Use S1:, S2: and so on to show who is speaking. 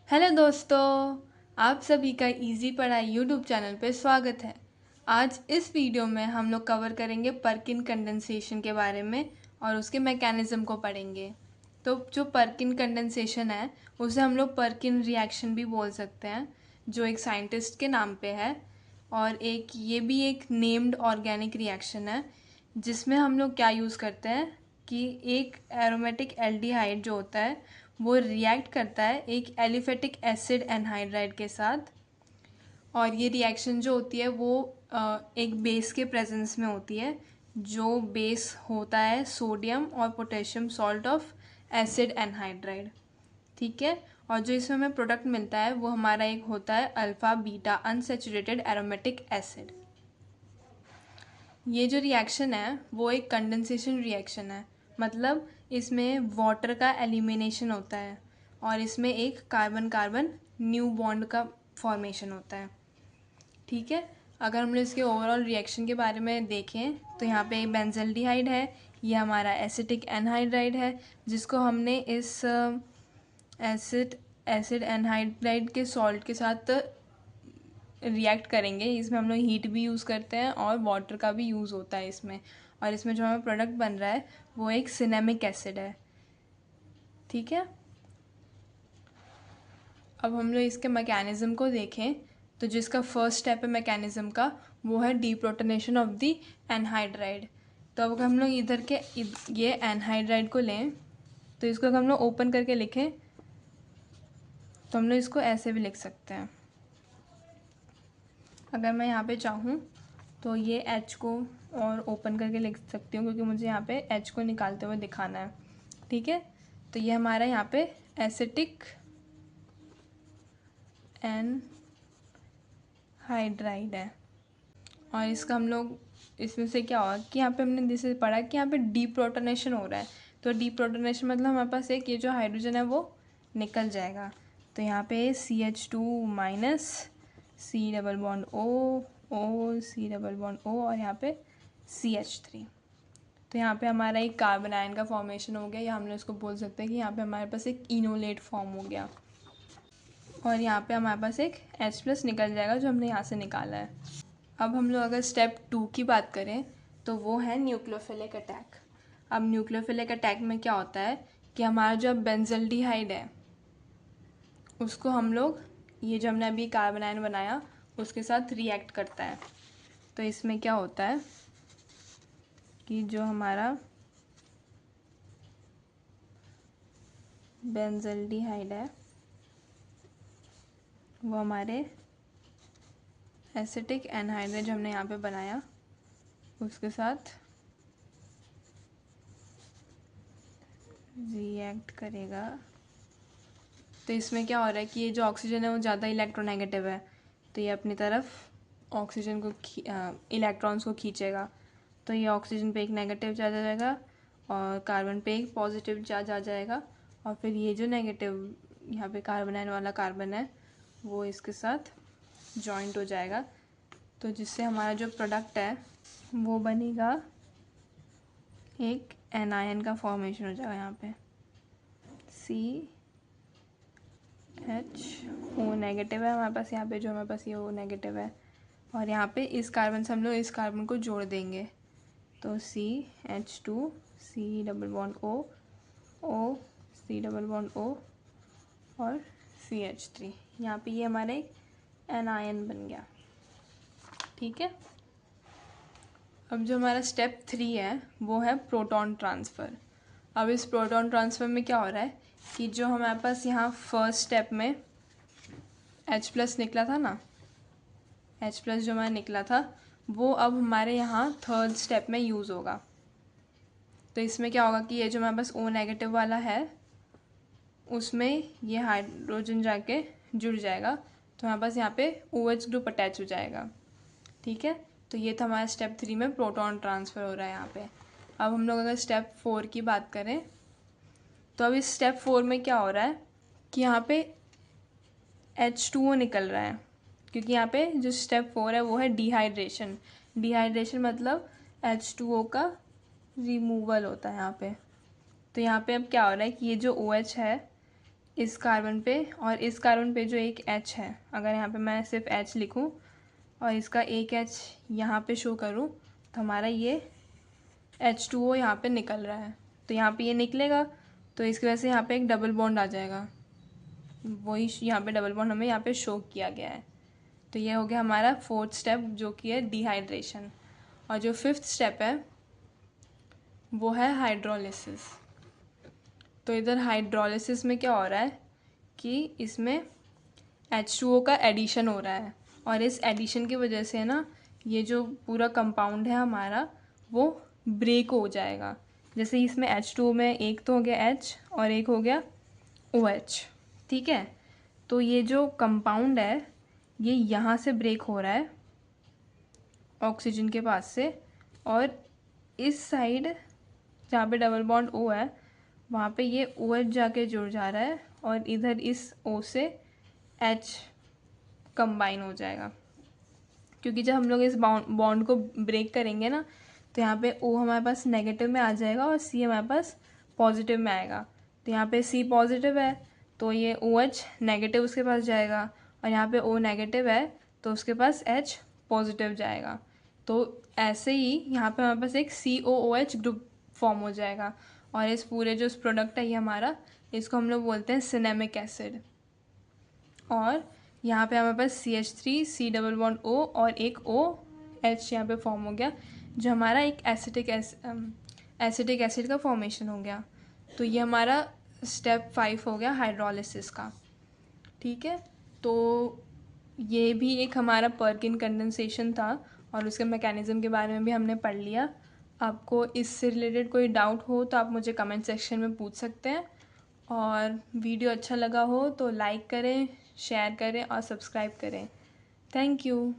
S1: Hello दोस्तों, आप सभी का इजी पढ़ाई यूट्यूब चैनल पे स्वागत है। आज इस वीडियो में हम लोग कवर करेंगे पर्किन कंडेंसेशन के बारे में और उसके मैकेनिज़्म को पढ़ेंगे। तो जो पर्किन कंडेंसेशन है उसे हम लोग पर्किन रिएक्शन भी बोल सकते हैं, जो एक साइंटिस्ट के नाम पे है। और ये भी एक नेम्ड ऑर्गेनिक रिएक्शन है जिसमें हम लोग क्या यूज़ करते हैं कि एक एरोमेटिक एल्डिहाइड जो होता है वो रिएक्ट करता है एक एलिफेटिक एसिड एनहाइड्राइड के साथ। और ये रिएक्शन जो होती है वो एक बेस के प्रेजेंस में होती है, जो बेस होता है सोडियम और potassium salt of acid anhydride. ठीक है। और जो इसमें हमें प्रोडक्ट मिलता है वो हमारा एक होता है alpha beta unsaturated aromatic acid. ये जो रिएक्शन है वो एक कंडेंसेशन रिएक्शन है, मतलब इसमें वाटर का एलिमिनेशन होता है और इसमें एक कार्बन कार्बन न्यू बॉन्ड का फॉर्मेशन होता है। ठीक है। अगर हम लोग इसके ओवरऑल रिएक्शन के बारे में देखें तो यहाँ पे एक बेंजल्डिहाइड है, ये हमारा एसिटिक एनहाइड्राइड है जिसको हमने इस एसिड एनहाइड्राइड के सॉल्ट के साथ रिएक्ट करेंगे। इसमें हम लोग हीट भी यूज़ करते हैं और वाटर का भी यूज़ होता है इसमें। और इसमें जो हमें प्रोडक्ट बन रहा है वो एक सिनेमिक एसिड है। ठीक है। अब हम लोग इसके मैकेनिज़्म को देखें तो जिसका फर्स्ट स्टेप है मैकेनिज़्म का वो है डीप्रोटोनेशन ऑफ द एनहाइड्राइड। तो अब अगर हम लोग इधर के ये एनहाइड्राइड को लें तो इसको अगर हम लोग ओपन करके लिखें तो हम लोग इसको ऐसे भी लिख सकते हैं। अगर मैं यहाँ पे चाहूँ तो ये एच को और ओपन करके लिख सकती हूँ, क्योंकि मुझे यहाँ पे एच को निकालते हुए दिखाना है। ठीक है। तो ये हमारा यहाँ पे एसिटिक एनहाइड्राइड है। और इसका हम लोग इसमें से क्या होगा कि यहाँ पे हमने जैसे पढ़ा कि यहाँ पे डीप्रोटोनेशन हो रहा है। तो डीप्रोटोनेशन मतलब हमारे पास एक ये जो हाइड्रोजन है वो निकल जाएगा। तो यहाँ पे CH2 minus C double bond O C double bond O और यहाँ पे CH3। तो यहाँ पे हमारा एक कार्बन आयन का फॉर्मेशन हो गया, या हम लोग इसको बोल सकते हैं कि यहाँ पे हमारे पास एक इनोलेट फॉर्म हो गया। और यहाँ पे हमारे पास एक H+ निकल जाएगा जो हमने यहाँ से निकाला है। अब हम लोग अगर स्टेप 2 की बात करें तो वो है न्यूक्लियोफिलिक अटैक। अब न्यूक्लियोफिलिक अटैक में क्या होता है कि हमारा जो बेंजल्डिहाइड है उसको हम लोग ये जो हमने अभी कार्बन आयन बनाया उसके साथ रिएक्ट करता है। तो इसमें क्या होता है कि जो हमारा बेंजल्डिहाइड है वो हमारे एसिटिक एनहाइड्राइड जो हमने यहाँ पे बनाया उसके साथ रिएक्ट करेगा। तो इसमें क्या हो रहा है कि ये जो ऑक्सीजन है वो ज़्यादा इलेक्ट्रोनेगेटिव है, तो ये अपनी तरफ ऑक्सीजन को इलेक्ट्रॉन्स को खींचेगा। तो ये ऑक्सीजन पे एक नेगेटिव चार्ज आ जाएगा और कार्बन पे एक पॉजिटिव चार्ज आ जाएगा। और फिर ये जो नेगेटिव यहाँ पे कार्बन आयन वाला कार्बन है वो इसके साथ जॉइंट हो जाएगा। तो जिससे हमारा जो प्रोडक्ट है वो बनेगा एक एनायन का फॉर्मेशन हो जाएगा। यहाँ पे CHO नेगेटिव है हमारे पास, यहाँ पे जो हमारे पास ये O नेगेटिव है। और यहाँ पे इस कार्बन से हम लोग इस कार्बन को जोड़ देंगे तो CH2 C double bond O C double bond O और CH3। यहाँ पे ये हमारा एक एनायन बन गया। ठीक है। अब जो हमारा स्टेप 3 है वो है प्रोटॉन ट्रांसफ़र। अब इस प्रोटॉन ट्रांसफ़र में क्या हो रहा है कि जो हमारे पास यहाँ फर्स्ट स्टेप में H+ निकला था ना, H+ जो हमारा निकला था वो अब हमारे यहाँ थर्ड स्टेप में यूज़ होगा। तो इसमें क्या होगा कि ये जो हमारे पास O नेगेटिव वाला है उसमें ये हाइड्रोजन जाके जुड़ जाएगा, तो हमारे पास यहाँ पे OH ग्रुप अटैच हो जाएगा। ठीक है। तो ये था हमारा स्टेप 3 में प्रोटॉन ट्रांसफ़र हो रहा है यहाँ पे। अब हम लोग अगर स्टेप 4 की बात करें तो अब इस स्टेप 4 में क्या हो रहा है कि यहाँ पे H2O निकल रहा है, क्योंकि यहाँ पे जो स्टेप 4 है वो है डिहाइड्रेशन। डिहाइड्रेशन मतलब H2O का रिमूवल होता है यहाँ पे। तो यहाँ पे अब क्या हो रहा है कि ये जो OH है इस कार्बन पे और इस कार्बन पे जो एक H है, अगर यहाँ पे मैं सिर्फ H लिखूँ और इसका एक H यहाँ पे शो करूँ तो हमारा ये H2O यहाँ पे निकल रहा है। तो यहाँ पे ये निकलेगा तो इसकी वजह से यहाँ पे एक डबल बॉन्ड आ जाएगा, वही यहाँ पे डबल बॉन्ड हमें यहाँ पे शो किया गया है। तो ये हो गया हमारा फोर्थ स्टेप जो कि है डिहाइड्रेशन। और जो फिफ्थ स्टेप है वो है हाइड्रोलिसिस। तो इधर हाइड्रोलिसिस में क्या हो रहा है कि इसमें H2O का एडिशन हो रहा है और इस एडिशन की वजह से ना ये जो पूरा कंपाउंड है हमारा वो ब्रेक हो जाएगा। जैसे इसमें H2O में एक तो हो गया H और एक हो गया OH, ठीक है। तो ये जो कंपाउंड है ये यहाँ से ब्रेक हो रहा है ऑक्सीजन के पास से, और इस साइड जहाँ पे डबल बॉन्ड O है वहाँ पे ये OH जाके जुड़ जा रहा है और इधर इस O से H कंबाइन हो जाएगा। क्योंकि जब हम लोग इस बॉन्ड को ब्रेक करेंगे ना तो यहाँ पे O हमारे पास नेगेटिव में आ जाएगा और C हमारे पास पॉजिटिव में आएगा। तो यहाँ पे C पॉजिटिव है तो ये OH नेगेटिव उसके पास जाएगा, और यहाँ पे O नेगेटिव है तो उसके पास H पॉजिटिव जाएगा। तो ऐसे ही यहाँ पे हमारे पास एक COOH ग्रुप फॉर्म हो जाएगा, और इस पूरे जो प्रोडक्ट है ये हमारा, इसको हम लोग बोलते हैं सिनेमिक एसिड। और यहाँ पे हमारे पास CH3 C double bond O और एक OH यहाँ पे फॉर्म हो गया, जो हमारा एक एसिटिक एसिड का फॉर्मेशन हो गया। तो ये हमारा स्टेप 5 हो गया हाइड्रोलिसिस का, ठीक है। तो ये भी एक हमारा पर्किन कंडेंसेशन था और उसके मैकेनिज़्म के बारे में भी हमने पढ़ लिया। आपको इससे रिलेटेड कोई डाउट हो तो आप मुझे कमेंट सेक्शन में पूछ सकते हैं, और वीडियो अच्छा लगा हो तो लाइक करें, शेयर करें और सब्सक्राइब करें। Thank you.